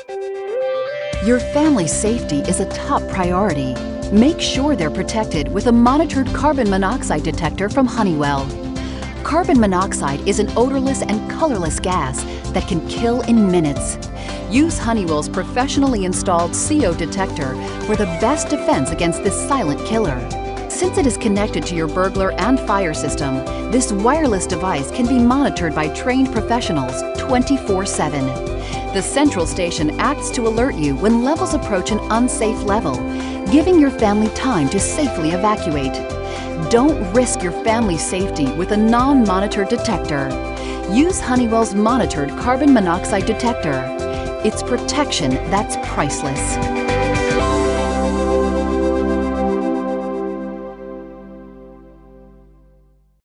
Your family's safety is a top priority. Make sure they're protected with a monitored carbon monoxide detector from Honeywell. Carbon monoxide is an odorless and colorless gas that can kill in minutes. Use Honeywell's professionally installed CO detector for the best defense against this silent killer. Since it is connected to your burglar and fire system, this wireless device can be monitored by trained professionals 24/7. The central station acts to alert you when levels approach an unsafe level, giving your family time to safely evacuate. Don't risk your family's safety with a non-monitored detector. Use Honeywell's monitored carbon monoxide detector. It's protection that's priceless.